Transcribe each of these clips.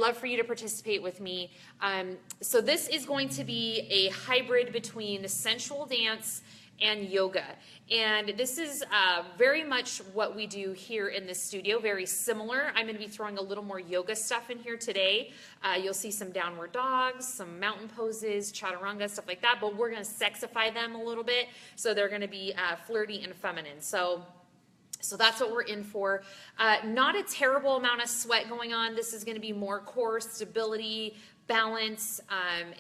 love for you to participate with me. So this is going to be a hybrid between sensual dance and yoga. And this is very much what we do here in the studio, very similar. I'm going to be throwing a little more yoga stuff in here today. You'll see some downward dogs, some mountain poses, chaturanga, stuff like that, but we're going to sexify them a little bit, so they're going to be flirty and feminine. So that's what we're in for. Not a terrible amount of sweat going on. This is going to be more core stability, balance,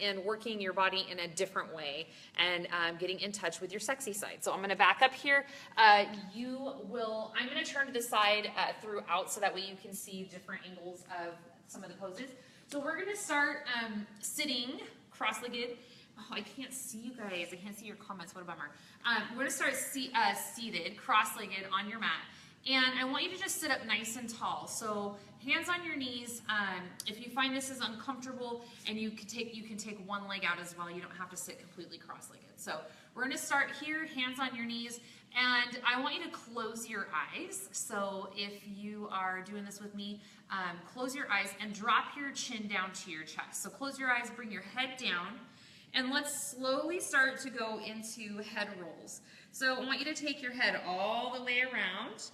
and working your body in a different way, and getting in touch with your sexy side. So I'm going to back up here. I'm going to turn to the side throughout so that way you can see different angles of some of the poses. So we're going to start sitting cross-legged. Oh, I can't see you guys. I can't see your comments. What a bummer. We're going to start seated, cross-legged on your mat. And I want you to just sit up nice and tall. So hands on your knees. If you find this is uncomfortable, and you can take one leg out as well. You don't have to sit completely cross-legged. So we're going to start here, hands on your knees. And I want you to close your eyes. So if you are doing this with me, close your eyes and drop your chin down to your chest. So close your eyes, bring your head down. And let's slowly start to go into head rolls. So I want you to take your head all the way around,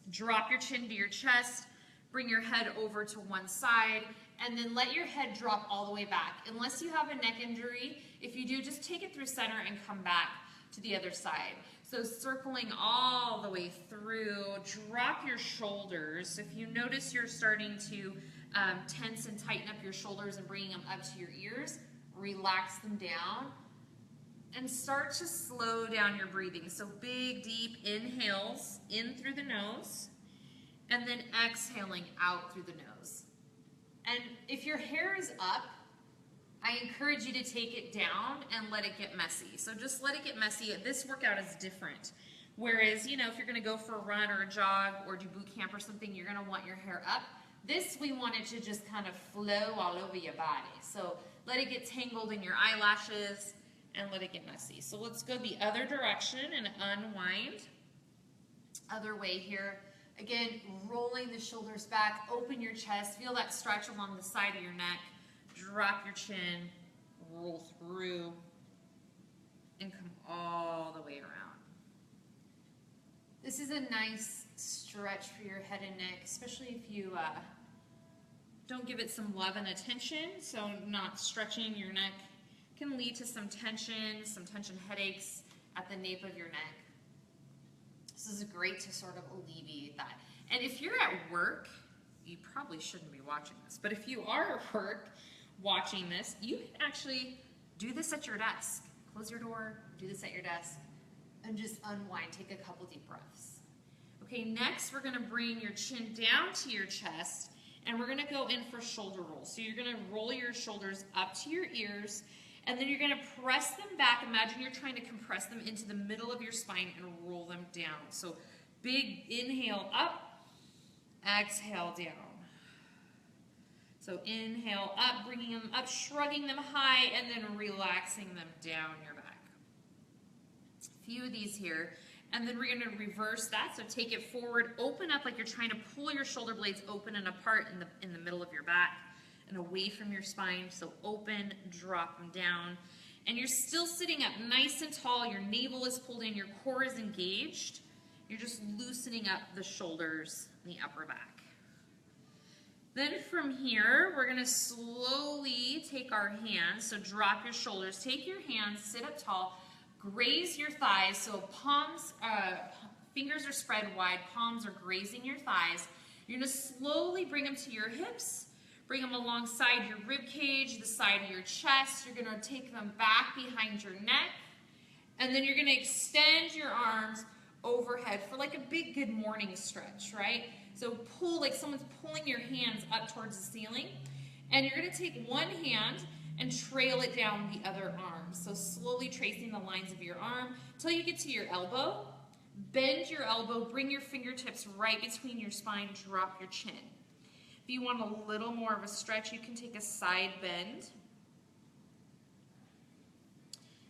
drop your chin to your chest, bring your head over to one side, and then let your head drop all the way back. Unless you have a neck injury, if you do, just take it through center and come back to the other side. So circling all the way through, drop your shoulders. If you notice you're starting to tense and tighten up your shoulders and bringing them up to your ears, relax them down and start to slow down your breathing. So big, deep inhales in through the nose and then exhaling out through the nose. And if your hair is up, I encourage you to take it down and let it get messy. So just let it get messy. This workout is different. Whereas, you know, if you're going to go for a run or a jog or do boot camp or something, you're going to want your hair up. This, we want it to just kind of flow all over your body. So let it get tangled in your eyelashes and let it get messy. So let's go the other direction and unwind. Other way here. Again, rolling the shoulders back, open your chest, feel that stretch along the side of your neck. Drop your chin, roll through, and come all the way around. This is a nice stretch for your head and neck, especially if you don't give it some love and attention. So not stretching your neck can lead to some tension headaches at the nape of your neck. This is great to sort of alleviate that. And if you're at work, you probably shouldn't be watching this, but if you are at work watching this, you can actually do this at your desk. Close your door, do this at your desk, and just unwind. Take a couple deep breaths. Okay, next we're gonna bring your chin down to your chest, and we're gonna go in for shoulder rolls. So you're gonna roll your shoulders up to your ears, and then you're gonna press them back. Imagine you're trying to compress them into the middle of your spine and roll them down. So big inhale up, exhale down. So inhale up, bringing them up, shrugging them high, and then relaxing them down your back. A few of these here. And then we're going to reverse that. So take it forward, open up like you're trying to pull your shoulder blades open and apart in the middle of your back and away from your spine. So open, drop them down. And you're still sitting up nice and tall. Your navel is pulled in, your core is engaged. You're just loosening up the shoulders and the upper back. Then from here, we're going to slowly take our hands. So drop your shoulders, take your hands, sit up tall, graze your thighs. So palms, fingers are spread wide, palms are grazing your thighs. You're going to slowly bring them to your hips, bring them alongside your rib cage, the side of your chest. You're going to take them back behind your neck. And then you're going to extend your arms overhead for like a big good morning stretch, right? So pull like someone's pulling your hands up towards the ceiling. And you're going to take one hand and trail it down the other arm. So slowly tracing the lines of your arm until you get to your elbow. Bend your elbow, bring your fingertips right between your spine, drop your chin. If you want a little more of a stretch, you can take a side bend.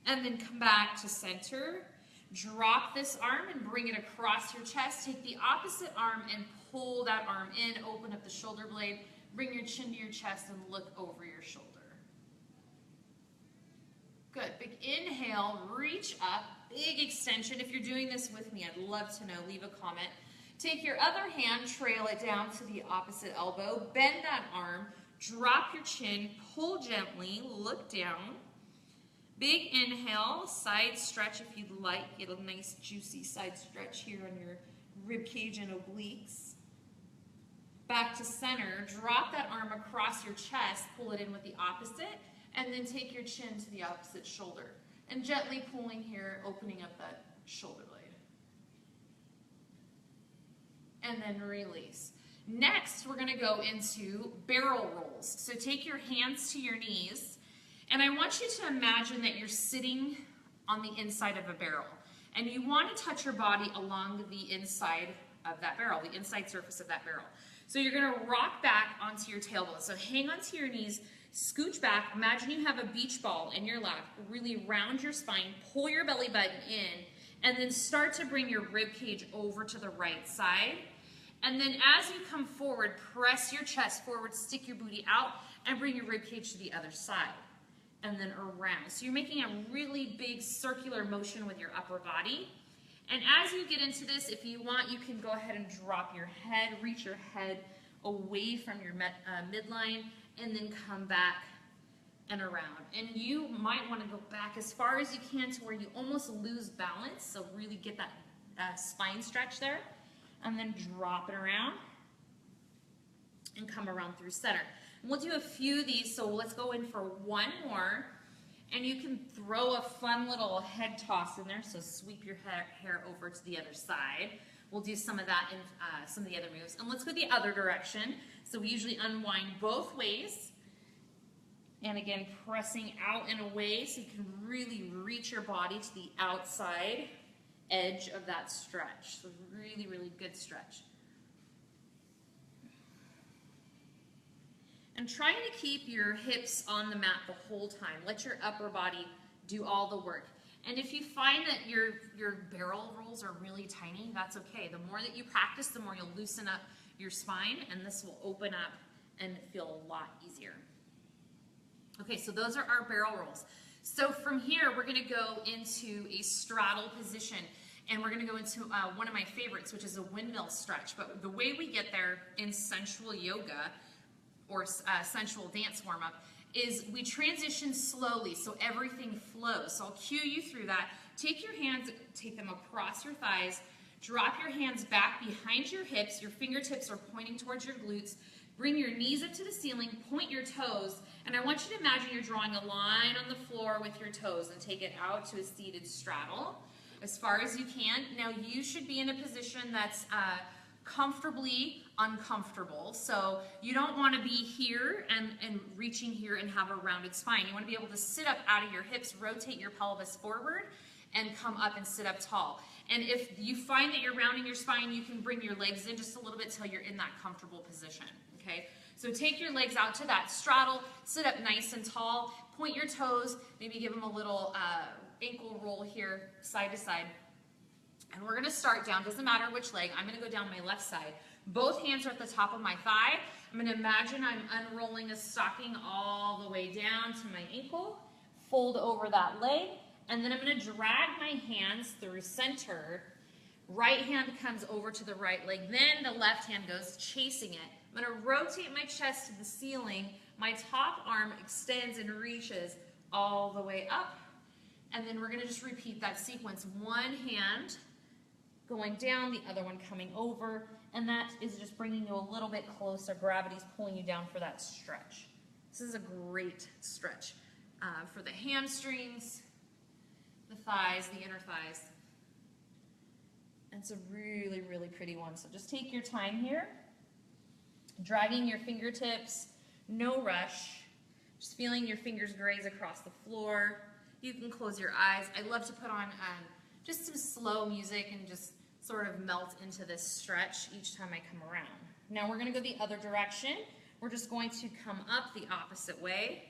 And then come back to center. Drop this arm and bring it across your chest. Take the opposite arm and pull that arm in, open up the shoulder blade, Bring your chin to your chest and look over your shoulder. Good. Big inhale, reach up, big extension. If you're doing this with me, I'd love to know. Leave a comment. Take your other hand, trail it down to the opposite elbow, bend that arm, drop your chin, pull gently, look down. Big inhale, side stretch if you'd like. Get a nice juicy side stretch here on your rib cage and obliques. Back to center, drop that arm across your chest, pull it in with the opposite, and then take your chin to the opposite shoulder. And gently pulling here, opening up that shoulder blade. And then release. Next, we're gonna go into barrel rolls. So take your hands to your knees, and I want you to imagine that you're sitting on the inside of a barrel. And you want to touch your body along the inside of that barrel, the inside surface of that barrel. So you're going to rock back onto your tailbone. So hang onto your knees, scooch back. Imagine you have a beach ball in your lap. Really round your spine, pull your belly button in, and then start to bring your rib cage over to the right side. And then as you come forward, press your chest forward, stick your booty out, and bring your rib cage to the other side. And then around. So you're making a really big circular motion with your upper body. And as you get into this, if you want, you can go ahead and drop your head, reach your head away from your midline, and then come back and around. And you might want to go back as far as you can to where you almost lose balance. So really get that spine stretch there. And then drop it around and come around through center. And we'll do a few of these, so let's go in for one more. And you can throw a fun little head toss in there, so sweep your hair over to the other side. We'll do some of that in some of the other moves. And let's go the other direction. So we usually unwind both ways. And again, pressing out and away so you can really reach your body to the outside edge of that stretch. So really, really good stretch. And trying to keep your hips on the mat the whole time. Let your upper body do all the work. And if you find that your barrel rolls are really tiny, that's okay. The more that you practice, the more you'll loosen up your spine, and this will open up and feel a lot easier. Okay, so those are our barrel rolls. So from here, we're gonna go into a straddle position, and we're gonna go into one of my favorites, which is a windmill stretch. But the way we get there in sensual yoga, or sensual dance warm-up, is we transition slowly so everything flows. So I'll cue you through that. Take your hands, take them across your thighs, drop your hands back behind your hips, your fingertips are pointing towards your glutes, bring your knees up to the ceiling, point your toes, and I want you to imagine you're drawing a line on the floor with your toes and take it out to a seated straddle as far as you can. Now you should be in a position that's comfortably uncomfortable. So you don't want to be here and reaching here and have a rounded spine. You want to be able to sit up out of your hips, rotate your pelvis forward, and come up and sit up tall. And if you find that you're rounding your spine, you can bring your legs in just a little bit till you're in that comfortable position, okay? So take your legs out to that straddle, sit up nice and tall, point your toes, maybe give them a little ankle roll here, side to side. And we're gonna start down, doesn't matter which leg, I'm gonna go down my left side. Both hands are at the top of my thigh. I'm gonna imagine I'm unrolling a stocking all the way down to my ankle, fold over that leg, and then I'm gonna drag my hands through center. Right hand comes over to the right leg, then the left hand goes chasing it. I'm gonna rotate my chest to the ceiling. My top arm extends and reaches all the way up. And then we're gonna just repeat that sequence. One hand going down, the other one coming over, and that is just bringing you a little bit closer. Gravity's pulling you down for that stretch. This is a great stretch for the hamstrings, the thighs, the inner thighs. It's a really, really pretty one. So just take your time here, dragging your fingertips, no rush, just feeling your fingers graze across the floor. You can close your eyes. I love to put on just some slow music and just sort of melt into this stretch each time I come around. Now we're gonna go the other direction. We're just going to come up the opposite way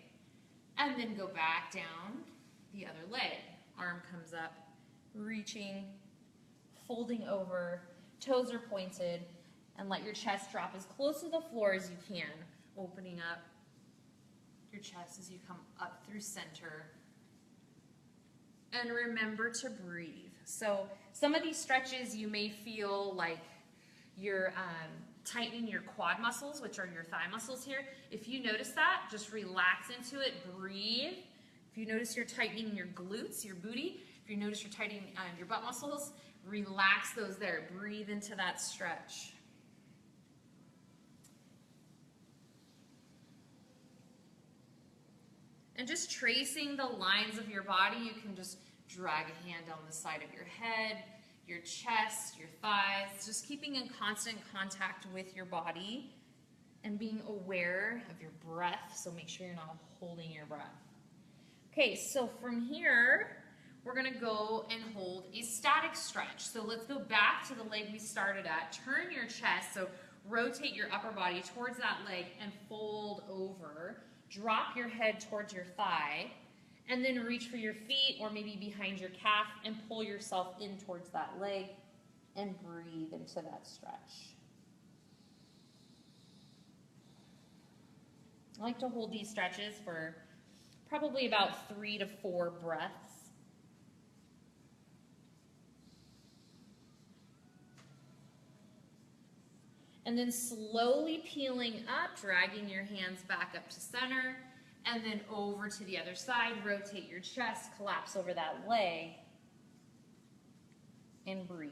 and then go back down the other leg. Arm comes up, reaching, folding over, toes are pointed, and let your chest drop as close to the floor as you can. opening up your chest as you come up through center. And remember to breathe. So some of these stretches you may feel like you're tightening your quad muscles, which are your thigh muscles here. If you notice that, just relax into it, breathe. If you notice you're tightening your glutes, your booty, if you notice you're tightening your butt muscles, relax those there. Breathe into that stretch. And just tracing the lines of your body, you can just drag a hand down the side of your head, your chest, your thighs, just keeping in constant contact with your body and being aware of your breath. So make sure you're not holding your breath. Okay, so from here, we're gonna go and hold a static stretch. So let's go back to the leg we started at. Turn your chest, so rotate your upper body towards that leg and fold over. Drop your head towards your thigh, and then reach for your feet or maybe behind your calf and pull yourself in towards that leg and breathe into that stretch. I like to hold these stretches for probably about 3 to 4 breaths. And then slowly peeling up, dragging your hands back up to center, and then over to the other side. Rotate your chest, collapse over that leg, and breathe.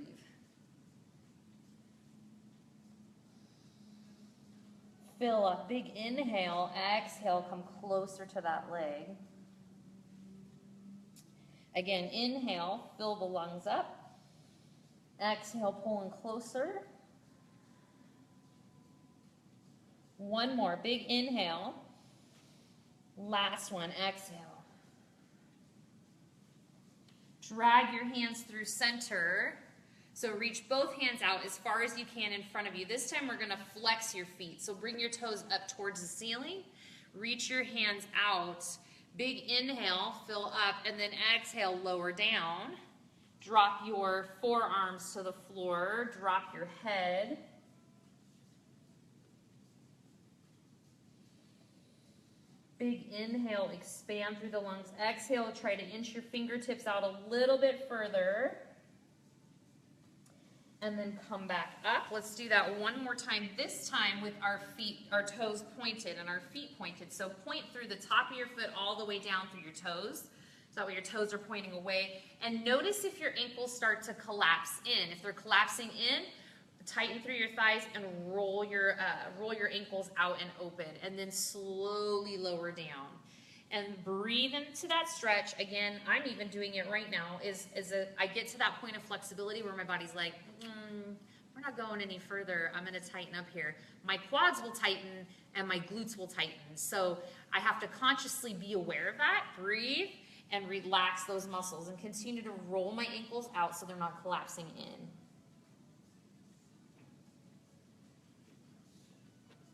Fill up, big inhale, exhale, come closer to that leg. Again, inhale, fill the lungs up. Exhale, pull in closer. One more, big inhale. Last one, exhale. Drag your hands through center. So reach both hands out as far as you can in front of you. This time we're gonna flex your feet. So bring your toes up towards the ceiling. Reach your hands out. Big inhale, fill up, and then exhale, lower down. Drop your forearms to the floor. Drop your head. Big inhale, expand through the lungs. Exhale, try to inch your fingertips out a little bit further. And then come back up. Let's do that one more time, this time with our feet, our toes pointed and our feet pointed. So point through the top of your foot all the way down through your toes. So that way your toes are pointing away. And notice if your ankles start to collapse in. If they're collapsing in, tighten through your thighs and roll your ankles out and open, and then slowly lower down. And breathe into that stretch. Again, I'm even doing it right now. I get to that point of flexibility where my body's like, we're not going any further. I'm gonna tighten up here. My quads will tighten and my glutes will tighten. So I have to consciously be aware of that, breathe, and relax those muscles and continue to roll my ankles out so they're not collapsing in.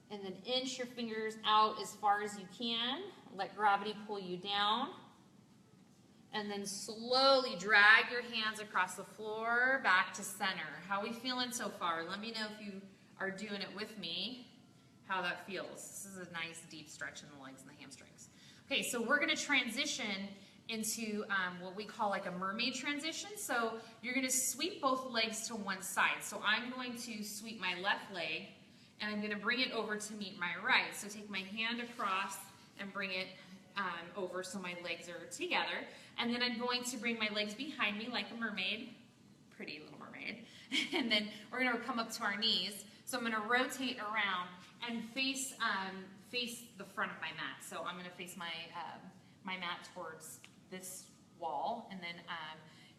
And then inch your fingers out as far as you can. Let gravity pull you down. And then slowly drag your hands across the floor back to center. How are we feeling so far? Let me know if you are doing it with me, how that feels. This is a nice deep stretch in the legs and the hamstrings. Okay, so we're gonna transition into what we call like a mermaid transition. So you're gonna sweep both legs to one side. So I'm going to sweep my left leg and I'm gonna bring it over to meet my right. So take my hand across and bring it over so my legs are together. And then I'm going to bring my legs behind me like a mermaid, pretty little mermaid. And then we're gonna come up to our knees. So I'm gonna rotate around and face the front of my mat. So I'm gonna face my, my mat towards this wall, and then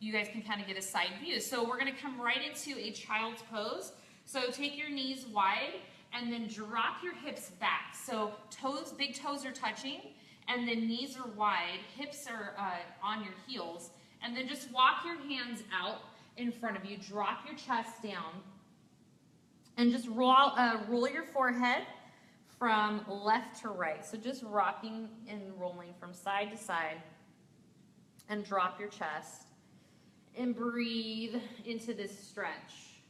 you guys can kind of get a side view. So we're gonna come right into a child's pose. So take your knees wide and then drop your hips back. So toes, big toes are touching, and then knees are wide, hips are on your heels, and then just walk your hands out in front of you, drop your chest down, and just roll your forehead from left to right. So just rocking and rolling from side to side, and drop your chest, and breathe into this stretch.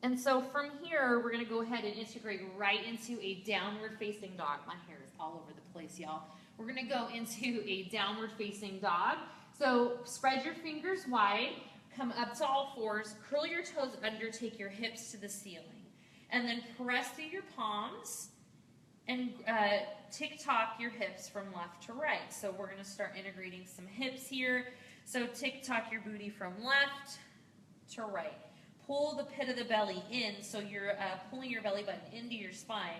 And so from here, we're gonna go ahead and integrate right into a downward facing dog. My hair is all over the place, y'all. We're gonna go into a downward facing dog. So spread your fingers wide, come up to all fours, curl your toes under, take your hips to the ceiling. And then press through your palms and tick-tock your hips from left to right. So we're gonna start integrating some hips here. So tick-tock your booty from left to right. Pull the pit of the belly in, so you're pulling your belly button into your spine.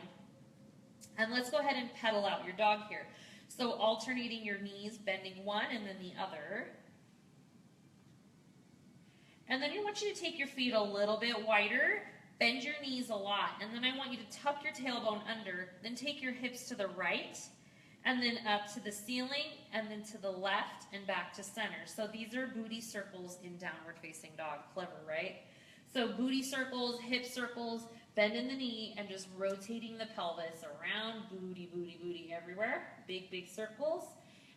And let's go ahead and pedal out your dog here. So alternating your knees, bending one and then the other. And then I want you to take your feet a little bit wider, bend your knees a lot, and then I want you to tuck your tailbone under, then take your hips to the right, and then up to the ceiling, and then to the left, and back to center. So these are booty circles in downward facing dog. Clever, right? So booty circles, hip circles, bend in the knee, and just rotating the pelvis around, booty, booty, booty everywhere. Big, big circles.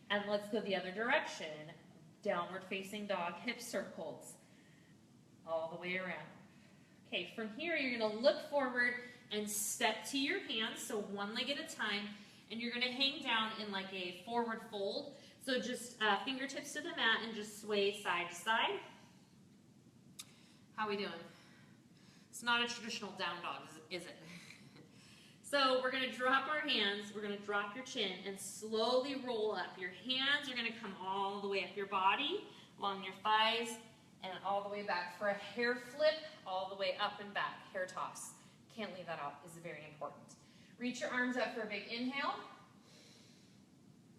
And let's go the other direction. Downward facing dog, hip circles, all the way around. Okay, from here, you're gonna look forward and step to your hands, so one leg at a time, and you're gonna hang down in like a forward fold. So just fingertips to the mat and just sway side to side. How we doing? It's not a traditional down dog, is it? So we're gonna drop our hands, we're gonna drop your chin and slowly roll up. Your hands are gonna come all the way up your body, along your thighs, and all the way back for a hair flip, all the way up and back, hair toss. Can't leave that out, is very important. Reach your arms up for a big inhale.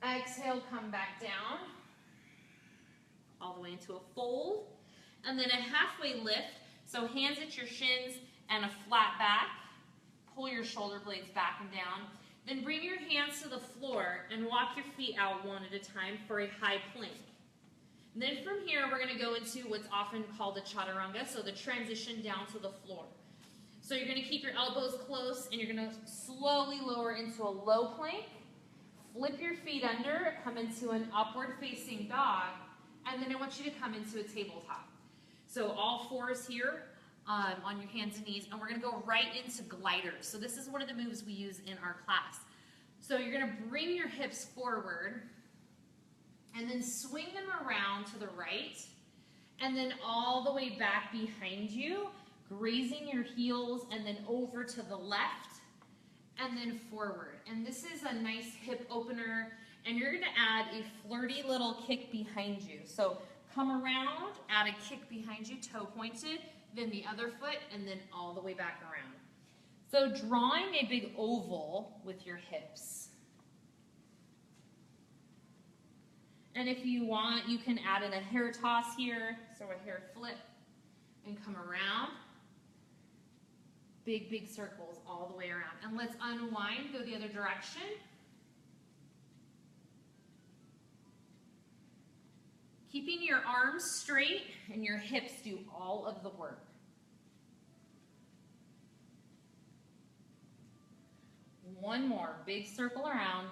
Exhale, come back down, all the way into a fold. And then a halfway lift, so hands at your shins and a flat back. Pull your shoulder blades back and down. Then bring your hands to the floor and walk your feet out one at a time for a high plank. And then from here, we're gonna go into what's often called a chaturanga, so the transition down to the floor. So you're gonna keep your elbows close and you're gonna slowly lower into a low plank. Flip your feet under, come into an upward facing dog, and then I want you to come into a tabletop. So all fours here on your hands and knees, and we're gonna go right into gliders. So this is one of the moves we use in our class. So you're gonna bring your hips forward and then swing them around to the right and then all the way back behind you, grazing your heels and then over to the left and then forward. And this is a nice hip opener, and you're gonna add a flirty little kick behind you. So come around, add a kick behind you, toe pointed, then the other foot, and then all the way back around. So drawing a big oval with your hips. And if you want, you can add in a hair toss here, so a hair flip, and come around. Big, big circles all the way around. And let's unwind, go the other direction. Keeping your arms straight and your hips do all of the work. One more, big circle around.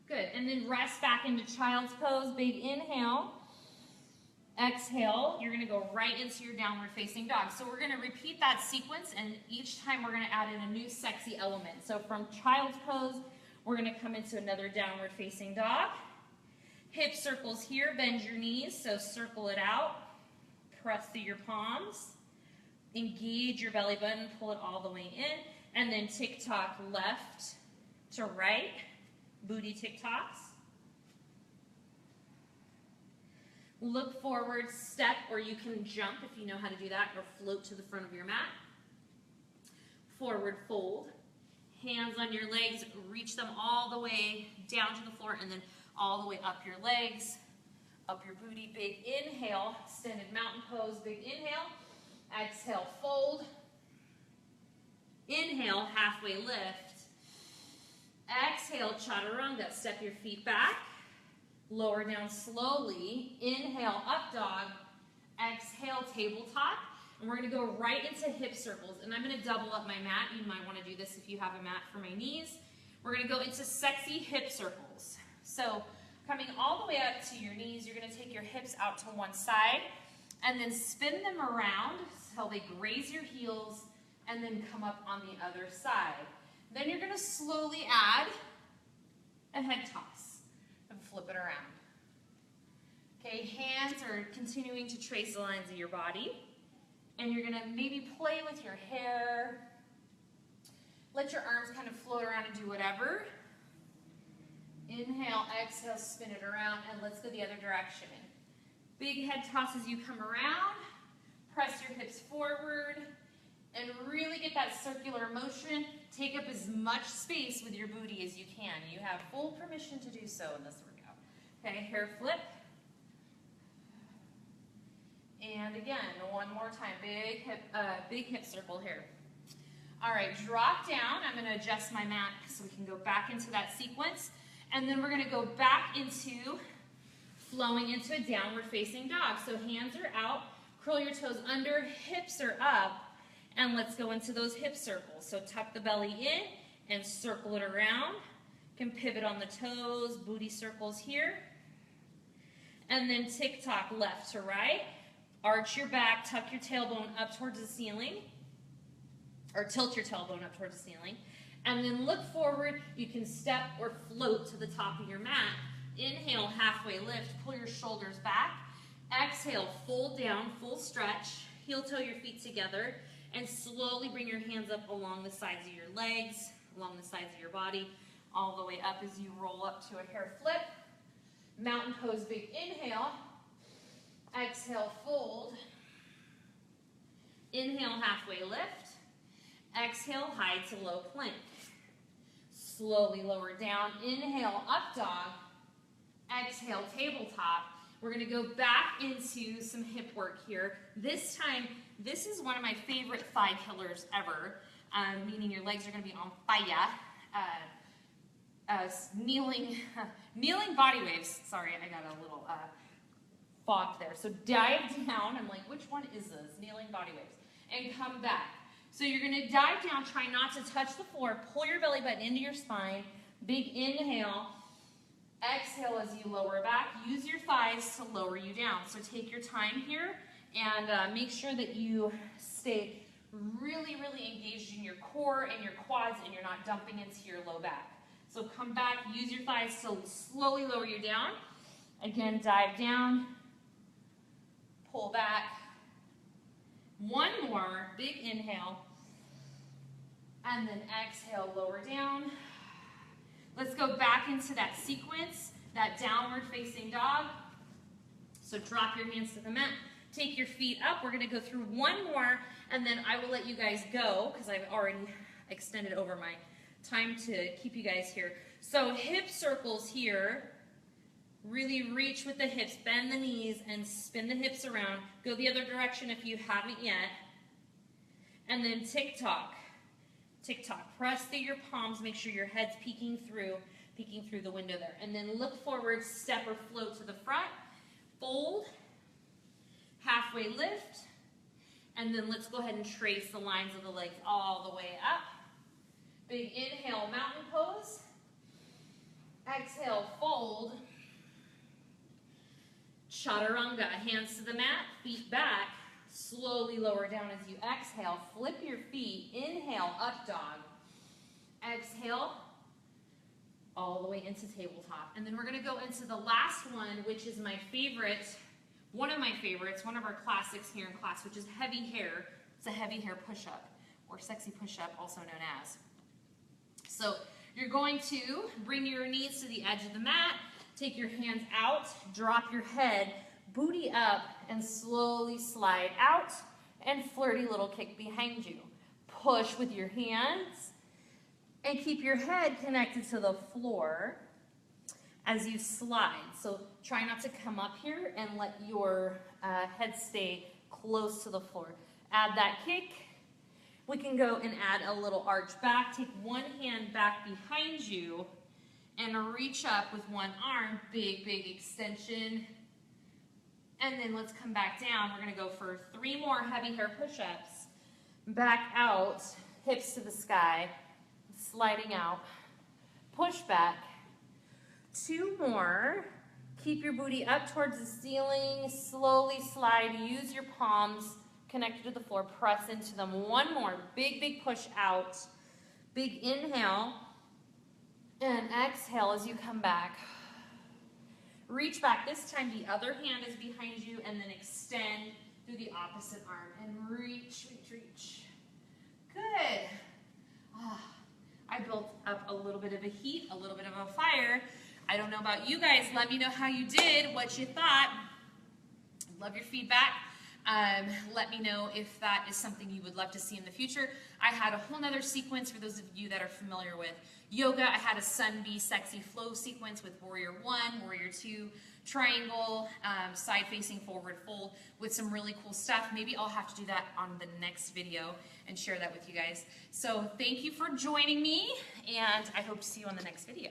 Good, and then rest back into child's pose, big inhale. Exhale, you're gonna go right into your downward facing dog. So we're gonna repeat that sequence, and each time we're gonna add in a new sexy element. So from child's pose, we're gonna come into another downward facing dog. Hip circles here, bend your knees, so circle it out. Press through your palms. Engage your belly button, pull it all the way in, and then tick-tock left to right, booty tick-tocks. Look forward, step, or you can jump if you know how to do that, or float to the front of your mat. Forward fold. Hands on your legs, reach them all the way down to the floor, and then all the way up your legs, up your booty. Big inhale, extended mountain pose, big inhale. Exhale, fold. Inhale, halfway lift. Exhale, chaturanga. Step your feet back. Lower down slowly. Inhale, up dog. Exhale, tabletop. And we're going to go right into hip circles. And I'm going to double up my mat. You might want to do this if you have a mat for my knees. We're going to go into sexy hip circles. So coming all the way up to your knees, you're going to take your hips out to one side. and then spin them around until they graze your heels, and then come up on the other side. Then you're gonna slowly add a head toss and flip it around. Okay, hands are continuing to trace the lines of your body, and you're gonna maybe play with your hair. Let your arms kind of float around and do whatever. Inhale, exhale, spin it around, and let's go the other direction. Big head toss as you come around. Press your hips forward, and really get that circular motion. Take up as much space with your booty as you can. You have full permission to do so in this workout. Okay, hair flip. And again, one more time, big hip circle here. All right, drop down. I'm gonna adjust my mat so we can go back into that sequence. And then we're gonna go back into flowing into a downward facing dog. So hands are out, curl your toes under, hips are up, and let's go into those hip circles. So tuck the belly in and circle it around. You can pivot on the toes, booty circles here. And then tick-tock left to right. Arch your back, tuck your tailbone up towards the ceiling, or tilt your tailbone up towards the ceiling. And then look forward. You can step or float to the top of your mat. Inhale, halfway lift, pull your shoulders back. Exhale, fold down, full stretch. Heel toe your feet together, and slowly bring your hands up along the sides of your legs, along the sides of your body, all the way up as you roll up to a hair flip. Mountain pose, big inhale. Exhale, fold. Inhale, halfway lift. Exhale, high to low plank. Slowly lower down. Inhale, up dog. Exhale, tabletop. We're gonna go back into some hip work here. This time, this is one of my favorite thigh killers ever, meaning your legs are gonna be on fire. Kneeling body waves. Sorry, I got a little fogged there. So dive down. I'm like, which one is this? Kneeling body waves. And come back. So you're gonna dive down, try not to touch the floor, pull your belly button into your spine, big inhale. Exhale as you lower back. Use your thighs to lower you down. So take your time here and make sure that you stay really, really engaged in your core and your quads, and you're not dumping into your low back. So come back, use your thighs to slowly lower you down. Again, dive down, pull back. One more, big inhale, and then exhale, lower down. Let's go back into that sequence, that downward facing dog. So drop your hands to the mat, take your feet up. We're gonna go through one more, and then I will let you guys go because I've already extended over my time to keep you guys here. So hip circles here. Really reach with the hips, bend the knees, and spin the hips around. Go the other direction if you haven't yet. And then tick-tock. Tick-tock. Press through your palms. Make sure your head's peeking through the window there. And then look forward, step or float to the front. Fold. Halfway lift. And then let's go ahead and trace the lines of the legs all the way up. Big inhale, mountain pose. Exhale, fold. Chaturanga, hands to the mat, feet back. Slowly lower down as you exhale. Flip your feet. Inhale, up dog. Exhale, all the way into tabletop. And then we're going to go into the last one, which is my favorite, one of my favorites, one of our classics here in class, which is heavy hair. It's a heavy hair push-up, or sexy push-up, also known as. So you're going to bring your knees to the edge of the mat, take your hands out, drop your head, booty up, and slowly slide out, and flirty little kick behind you. Push with your hands, and keep your head connected to the floor as you slide. So try not to come up here and let your head stay close to the floor. Add that kick. We can go and add a little arch back. Take one hand back behind you and reach up with one arm. Big, big extension. And then let's come back down. We're gonna go for 3 more heavy hair push-ups. Back out, hips to the sky, sliding out. Push back. 2 more. Keep your booty up towards the ceiling. Slowly slide. Use your palms connected to the floor. Press into them. One more. Big, big push out. Big inhale. And exhale as you come back. Reach back. This time the other hand is behind you, and then extend through the opposite arm. And reach, reach, reach. Good. I built up a little bit of a heat, a little bit of a fire. I don't know about you guys. Let me know how you did, what you thought. Love your feedback. Let me know if that is something you would love to see in the future. I had a whole nother sequence for those of you that are familiar with yoga. I had a Sun Be Sexy Flow sequence with Warrior 1, Warrior 2, triangle, side facing forward fold with some really cool stuff. Maybe I'll have to do that on the next video and share that with you guys. So thank you for joining me, and I hope to see you on the next video.